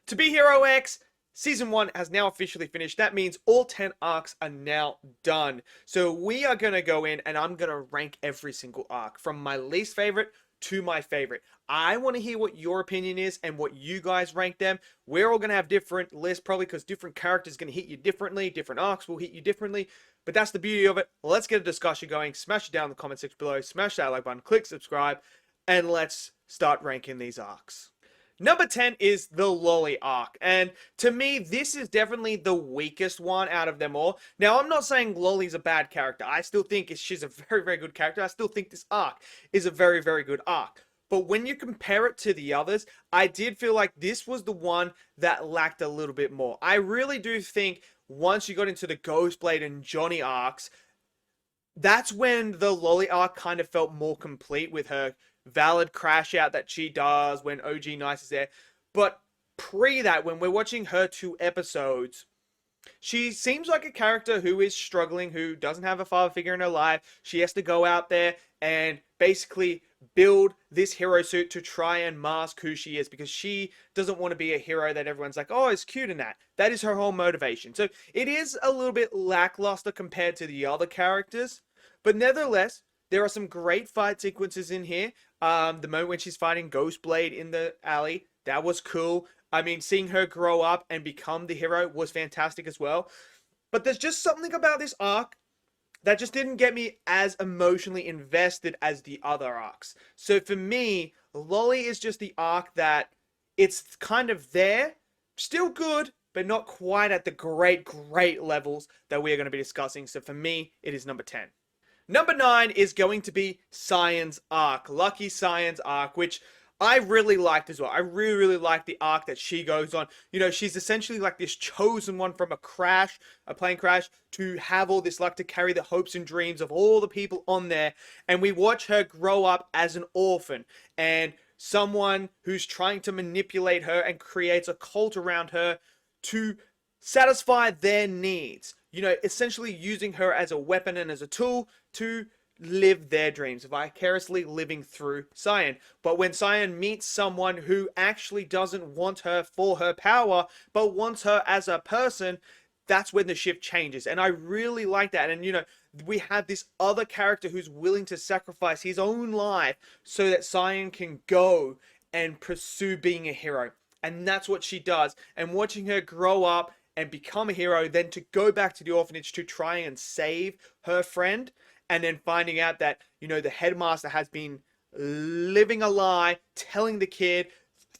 To Be Hero X, Season 1 has now officially finished. That means all 10 arcs are now done. So we are going to go in and I'm going to rank every single arc from my least favorite to my favorite. I want to hear what your opinion is and what you guys rank them. We're all going to have different lists probably because different characters are going to hit you differently. Different arcs will hit you differently. But that's the beauty of it. Let's get a discussion going. Smash it down in the comment section below. Smash that like button. Click subscribe. And let's start ranking these arcs. Number 10 is the Lolly arc, and to me, this is definitely the weakest one out of them all. Now, I'm not saying Lolly's a bad character. I still think she's a very, very good character. I still think this arc is a very, very good arc. But when you compare it to the others, I did feel like this was the one that lacked a little bit more. I really do think once you got into the Ghostblade and Johnny arcs, that's when the Lolly arc kind of felt more complete with her valid crash out that she does when OG Nice is there. But pre that, when we're watching her 2 episodes, she seems like a character who is struggling, who doesn't have a father figure in her life. She has to go out there and basically build this hero suit to try and mask who she is because she doesn't want to be a hero that everyone's like, oh, it's cute in that. That is her whole motivation. So it is a little bit lackluster compared to the other characters. But nevertheless, there are some great fight sequences in here. The moment when she's fighting Ghostblade in the alley, that was cool. I mean, seeing her grow up and become the hero was fantastic as well. But there's just something about this arc that just didn't get me as emotionally invested as the other arcs. So for me, Lolly is just the arc that it's kind of there, still good, but not quite at the great levels that we are going to be discussing. So for me, it is number 10. Number 9 is going to be Cyan's arc, Lucky Cyan's arc, which I really liked as well. I really liked the arc that she goes on. You know, she's essentially like this chosen one from a plane crash, to have all this luck, to carry the hopes and dreams of all the people on there. And we watch her grow up as an orphan and someone who's trying to manipulate her and creates a cult around her to satisfy their needs. You know, essentially using her as a weapon and as a tool to live their dreams, vicariously living through Cyan. But when Cyan meets someone who actually doesn't want her for her power, but wants her as a person, that's when the shift changes. And I really like that. And, you know, we have this other character who's willing to sacrifice his own life so that Cyan can go and pursue being a hero. And that's what she does. And watching her grow up and become a hero, then to go back to the orphanage to try and save her friend, and then finding out that, you know, the headmaster has been living a lie, telling the kid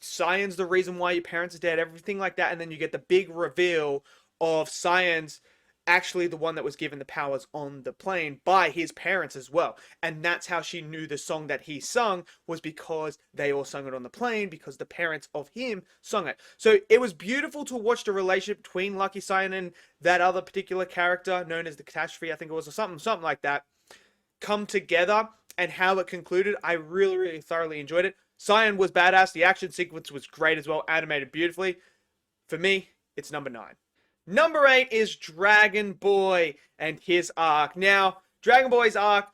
Cyan's the reason why your parents are dead, everything like that. And then you get the big reveal of Cyan's actually the one that was given the powers on the plane by his parents as well. And that's how she knew the song that he sung, was because they all sung it on the plane, because the parents of him sung it. So it was beautiful to watch the relationship between Lucky Cyan and that other particular character known as the Catastrophe, I think it was, or something like that, come together, and how it concluded. I really thoroughly enjoyed it. Cyan was badass. The action sequence was great as well, animated beautifully. For me, it's number 9. Number 8 is Dragon Boy and his arc. Now, Dragon Boy's arc,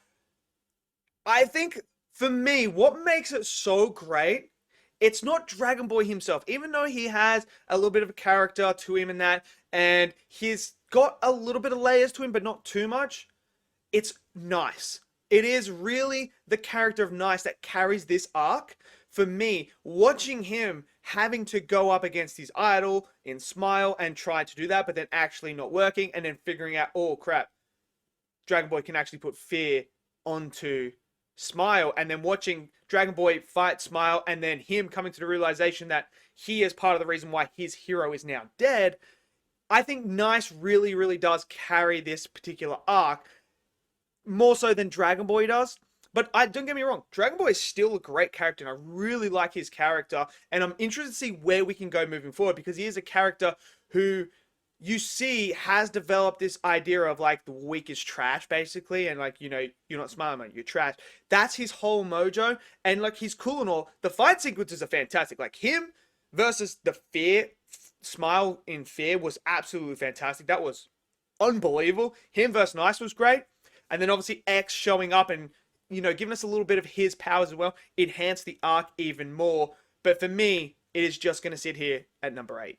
I think, for me, what makes it so great, it's not Dragon Boy himself. Even though he has a little bit of a character to him in that, and he's got a little bit of layers to him, but not too much, it's Nice. It is really the character of Nice that carries this arc. For me, watching him having to go up against his idol in Smile and try to do that, but then actually not working, and then figuring out, oh crap, Dragon Boy can actually put fear onto Smile, and then watching Dragon Boy fight Smile, and then him coming to the realization that he is part of the reason why his hero is now dead. I think Nice really does carry this particular arc more so than Dragon Boy does. But don't get me wrong, Dragon Boy is still a great character, and I really like his character, and I'm interested to see where we can go moving forward, because he is a character who you see has developed this idea of like the weak is trash, basically, and like, you know, you're not smart, man, you're trash. That's his whole mojo, and like, he's cool and all. The fight sequences are fantastic. Like him versus the Smile in Fear was absolutely fantastic. That was unbelievable. Him versus Nice was great. And then obviously X showing up and, you know, giving us a little bit of his powers as well, enhanced the arc even more. But for me, it is just going to sit here at number 8.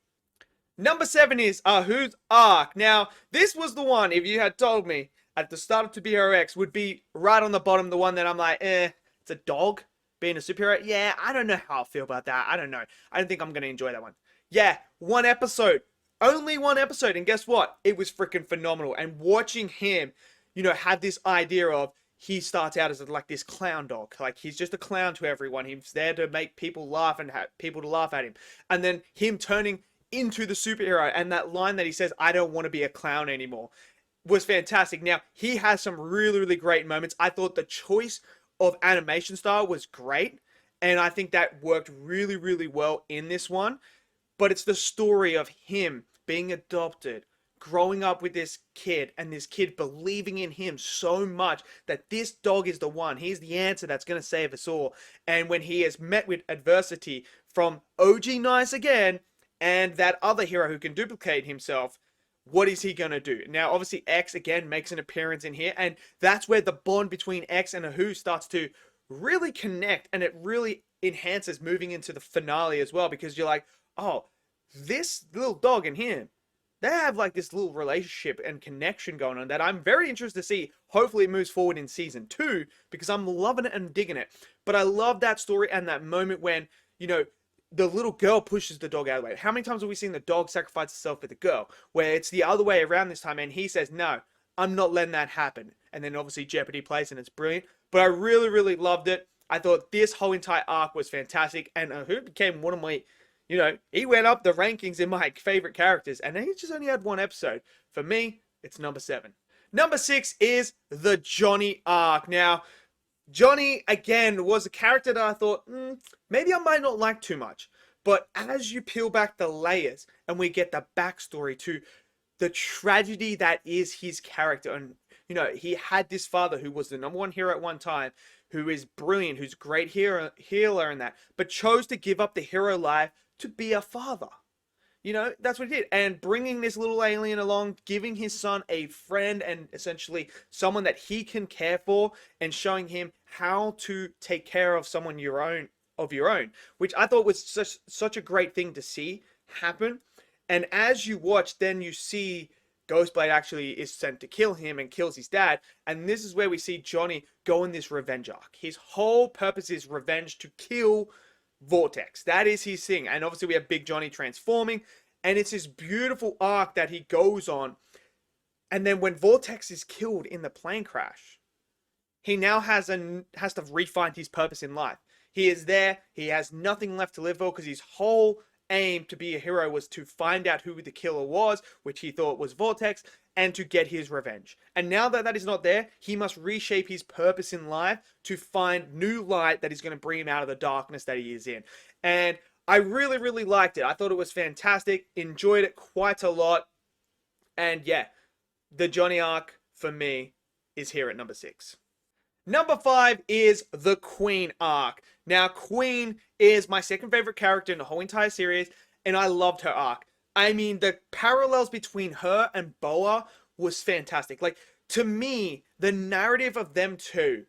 Number 7 is Who's Arc. Now, this was the one, if you had told me at the start of To Be Hero X, would be right on the bottom, the one that I'm like, it's a dog being a superhero. Yeah, I don't know how I feel about that. I don't know. I don't think I'm going to enjoy that one. Yeah, one episode. Only one episode. And guess what? It was freaking phenomenal. And watching him, have this idea of, he starts out as like this clown dog. Like, he's just a clown to everyone. He's there to make people laugh and have people to laugh at him. And then him turning into the superhero, and that line that he says, "I don't want to be a clown anymore," was fantastic. Now, he has some really, really great moments. I thought the choice of animation style was great, and I think that worked really, really well in this one. But it's the story of him being adopted, growing up with this kid, and this kid believing in him so much that this dog is the one. He's the answer that's going to save us all. And when he is met with adversity from OG Nice again, and that other hero who can duplicate himself, what is he going to do? Now, obviously, X again makes an appearance in here, and that's where the bond between X and Ahu starts to really connect, and it really enhances moving into the finale as well, because you're like, oh, this little dog and him, they have like this little relationship and connection going on that I'm very interested to see. Hopefully it moves forward in season 2, because I'm loving it and digging it. But I love that story and that moment when, the little girl pushes the dog out of the way. How many times have we seen the dog sacrifice itself for the girl? Where it's the other way around this time, and he says, "No, I'm not letting that happen." And then obviously Jeopardy plays, and it's brilliant. But I really, really loved it. I thought this whole entire arc was fantastic, and who became one of my, he went up the rankings in my favorite characters, and he just only had one episode. For me, it's number 7. Number 6 is the Johnny arc. Now, Johnny, again, was a character that I thought, maybe I might not like too much. But as you peel back the layers and we get the backstory to the tragedy that is his character. And, he had this father who was the number 1 hero at one time, who is brilliant, who's a great healer and that, but chose to give up the hero life to be a father. That's what he did. And bringing this little alien along, giving his son a friend and essentially someone that he can care for, and showing him how to take care of someone of your own, which I thought was such a great thing to see happen. And as you watch, then you see Ghostblade actually is sent to kill him and kills his dad. And this is where we see Johnny go in this revenge arc. His whole purpose is revenge, to kill Vortex. That is his thing. And obviously we have Big Johnny transforming, and it's this beautiful arc that he goes on. And then when Vortex is killed in the plane crash, he now has to refine his purpose in life. He is there. He has nothing left to live for, because his whole aim to be a hero was to find out who the killer was, which he thought was Vortex, and to get his revenge. And now that that is not there, he must reshape his purpose in life to find new light that is going to bring him out of the darkness that he is in. And I really, really liked it. I thought it was fantastic. Enjoyed it quite a lot. And yeah, the Johnny arc for me is here at number 6. Number 5 is the Queen arc. Now, Queen is my second favorite character in the whole entire series, and I loved her arc. I mean, the parallels between her and Boa was fantastic. Like, to me, the narrative of them two,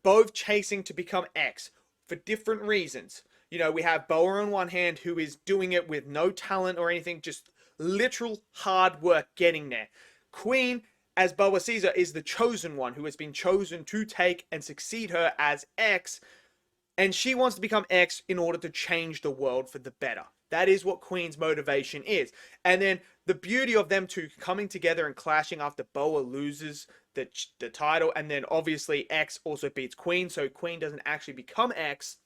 both chasing to become X for different reasons. We have Boa on one hand, who is doing it with no talent or anything, just literal hard work getting there. Queen, as Boa Caesar, is the chosen one who has been chosen to take and succeed her as X, and she wants to become X in order to change the world for the better. That is what Queen's motivation is. And then the beauty of them two coming together and clashing after Boa loses the title, and then obviously X also beats Queen, so Queen doesn't actually become X.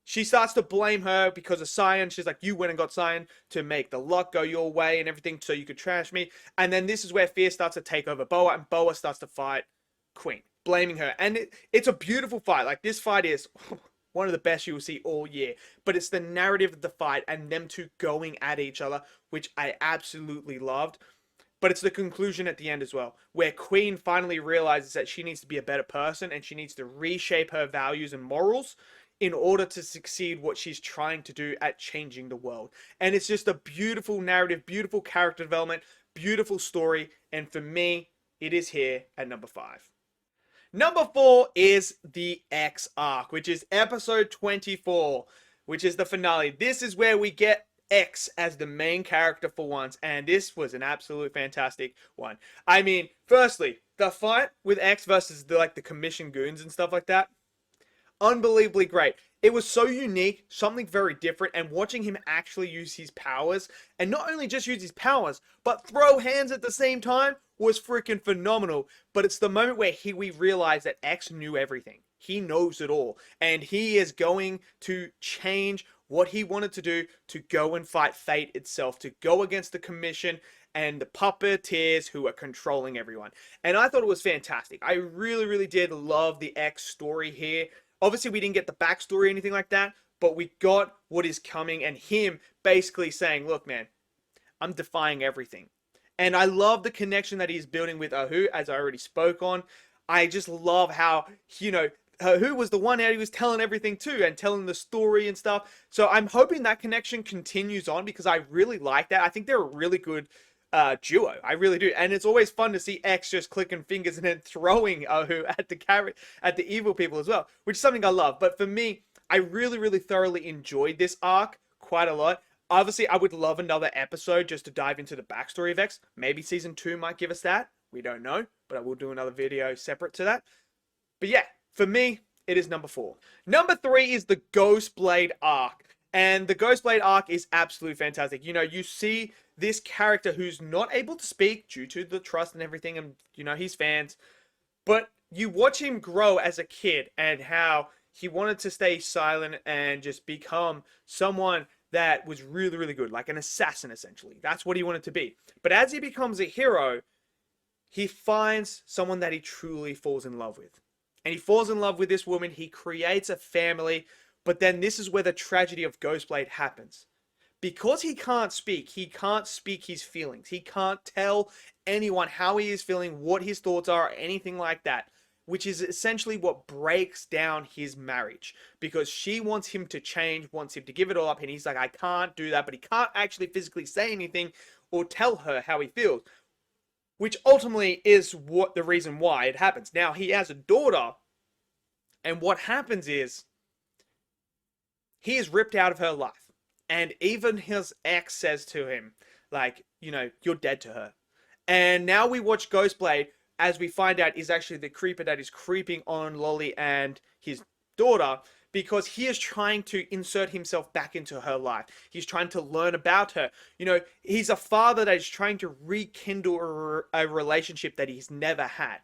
She starts to blame her because of Cyan. She's like, you went and got Cyan to make the luck go your way and everything so you could trash me. And then this is where fear starts to take over Boa, and Boa starts to fight Queen, blaming her. And it's a beautiful fight. Like, this fight is one of the best you will see all year. But it's the narrative of the fight and them two going at each other, which I absolutely loved. But it's the conclusion at the end as well, where Queen finally realizes that she needs to be a better person and she needs to reshape her values and morals in order to succeed what she's trying to do at changing the world. And it's just a beautiful narrative, beautiful character development, beautiful story. And for me, it is here at number 5. Number 4 is the X arc, which is episode 24. which is the finale. This is where we get X as the main character for once, and this was an absolute fantastic one. I mean, firstly, the fight with X versus the commission goons and stuff like that, unbelievably great. It was so unique, something very different, and watching him actually use his powers, and not only just use his powers, but throw hands at the same time, was freaking phenomenal. But it's the moment where we realize that X knew everything. He knows it all, and he is going to change what he wanted to do to go and fight fate itself, to go against the commission and the puppeteers who are controlling everyone. And I thought it was fantastic. I really, really did love the X story here. Obviously, we didn't get the backstory or anything like that, but we got what is coming and him basically saying, look, man, I'm defying everything. And I love the connection that he's building with Ahu, as I already spoke on. I just love how, Ahu was the one out he was telling everything to and telling the story and stuff. So I'm hoping that connection continues on because I really like that. I think they're a really good duo. I really do. And it's always fun to see X just clicking fingers and then throwing Ahu at the evil people as well, which is something I love. But for me, I really, really thoroughly enjoyed this arc quite a lot. Obviously, I would love another episode just to dive into the backstory of X. Maybe season 2 might give us that. We don't know, but I will do another video separate to that. But yeah, for me, it is number 4. Number 3 is the Ghostblade arc. And the Ghostblade arc is absolutely fantastic. You see this character who's not able to speak due to the trust and everything and, his fans. But you watch him grow as a kid and how he wanted to stay silent and just become someone that was really, really good. Like an assassin, essentially. That's what he wanted to be. But as he becomes a hero, he finds someone that he truly falls in love with. And he falls in love with this woman. He creates a family. But then this is where the tragedy of Ghostblade happens. Because he can't speak his feelings. He can't tell anyone how he is feeling, what his thoughts are, or anything like that. Which is essentially what breaks down his marriage. Because she wants him to change, wants him to give it all up. And he's like, I can't do that. But he can't actually physically say anything or tell her how he feels. Which ultimately is the reason why it happens. Now, he has a daughter. And what happens is, he is ripped out of her life. And even his ex says to him, like, you're dead to her. And now we watch Ghostblade, as we find out, is actually the creeper that is creeping on Lolly and his daughter, because he is trying to insert himself back into her life. He's trying to learn about her. He's a father that is trying to rekindle a relationship that he's never had.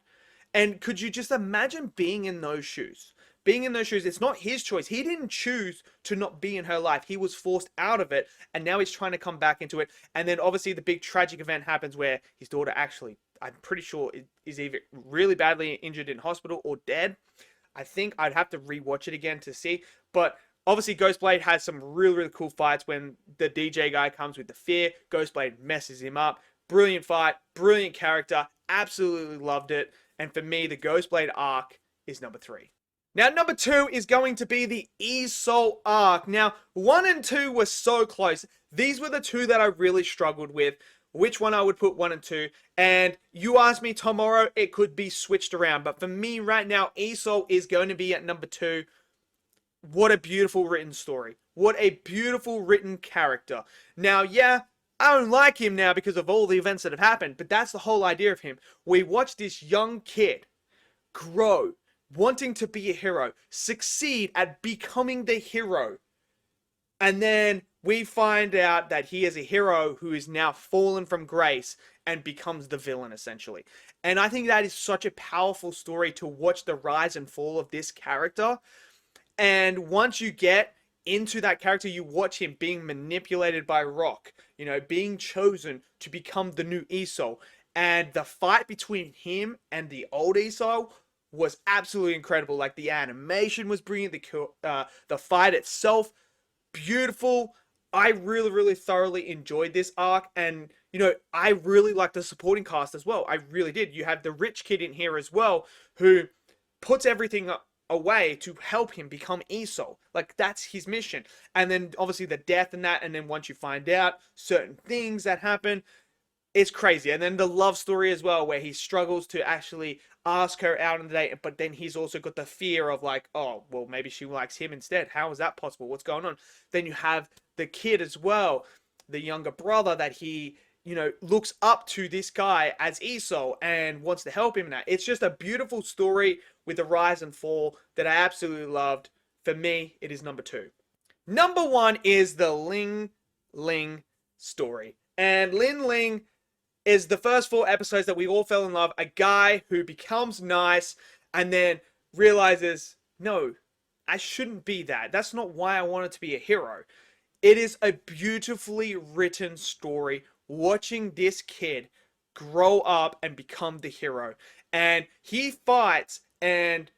And could you just imagine being in those shoes? Being in those shoes, it's not his choice. He didn't choose to not be in her life. He was forced out of it, and now he's trying to come back into it. And then obviously the big tragic event happens where his daughter actually, I'm pretty sure, is either really badly injured in hospital or dead. I think I'd have to rewatch it again to see. But obviously Ghostblade has some really, really cool fights when the DJ guy comes with the fear. Ghostblade messes him up. Brilliant fight, brilliant character. Absolutely loved it. And for me, the Ghostblade arc is number 3. Now, number 2 is going to be the Esau arc. Now, 1 and 2 were so close. These were the 2 that I really struggled with. Which one I would put 1 and 2. And you ask me tomorrow, it could be switched around. But for me right now, Esau is going to be at number 2. What a beautiful written story. What a beautiful written character. Now, yeah, I don't like him now because of all the events that have happened. But that's the whole idea of him. We watch this young kid grow, wanting to be a hero, succeed at becoming the hero. And then we find out that he is a hero who is now fallen from grace and becomes the villain, essentially. And I think that is such a powerful story to watch the rise and fall of this character. And once you get into that character, you watch him being manipulated by Rock, being chosen to become the new Esau. And the fight between him and the old Esau was absolutely incredible. Like, the animation was brilliant, the fight itself, beautiful. I really, really thoroughly enjoyed this arc, and I really liked the supporting cast as well. I really did. You have the rich kid in here as well, who puts everything away to help him become Esau. Like, that's his mission. And then obviously the death and that, and then once you find out certain things that happen, It's crazy. And then the love story as well, where he struggles to actually ask her out on the date, but then he's also got the fear of like, oh, well, maybe she likes him instead. How is that possible? What's going on? Then you have the kid as well, the younger brother that he, looks up to this guy as Esau and wants to help him in that. It's just a beautiful story with a rise and fall that I absolutely loved. For me, it is number two. Number one is the Ling Ling story. And Ling Ling is the first four episodes that we all fell in love. A guy who becomes nice and then realizes, no, I shouldn't be that. That's not why I wanted to be a hero. It is a beautifully written story watching this kid grow up and become the hero. And he fights and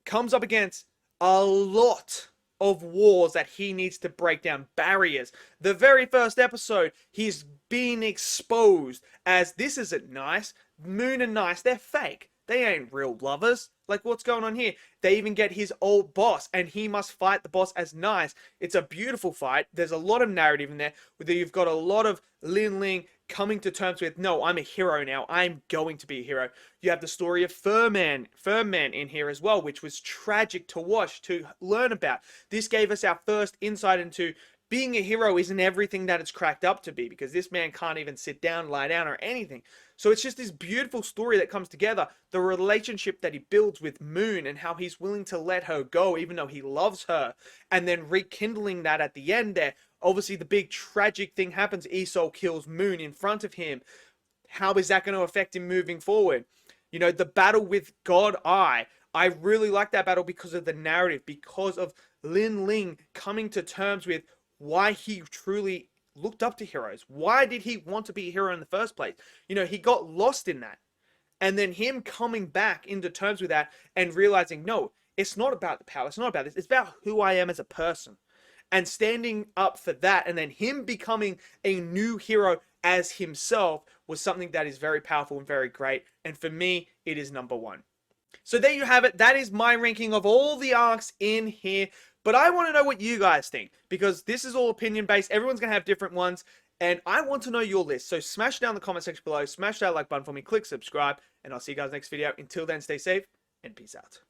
comes up against a lot of walls that he needs to break down, barriers. The very first episode, he's being exposed as this isn't nice. Moon and Nice, they're fake. They ain't real lovers. Like, what's going on here? They even get his old boss, and he must fight the boss as Nice. It's a beautiful fight. There's a lot of narrative in there. Where you've got a lot of Ling Ling coming to terms with, no, I'm a hero now. I'm going to be a hero. You have the story of Furman in here as well, which was tragic to watch, to learn about. This gave us our first insight into being a hero isn't everything that it's cracked up to be, because this man can't even sit down, lie down, or anything. So it's just this beautiful story that comes together. The relationship that he builds with Moon and how he's willing to let her go even though he loves her. And then rekindling that at the end there. Obviously the big tragic thing happens. Esau kills Moon in front of him. How is that going to affect him moving forward? The battle with God Eye. I really like that battle because of the narrative, because of Ling Ling coming to terms with why he truly looked up to heroes. Why did he want to be a hero in the first place? He got lost in that. And then him coming back into terms with that and realizing, no, it's not about the power. It's not about this. It's about who I am as a person. And standing up for that, and then him becoming a new hero as himself was something that is very powerful and very great. And for me, it is number one. So there you have it. That is my ranking of all the arcs in here. But I want to know what you guys think, because this is all opinion based. Everyone's going to have different ones. And I want to know your list. So smash down the comment section below. Smash that like button for me. Click subscribe. And I'll see you guys next video. Until then, stay safe and peace out.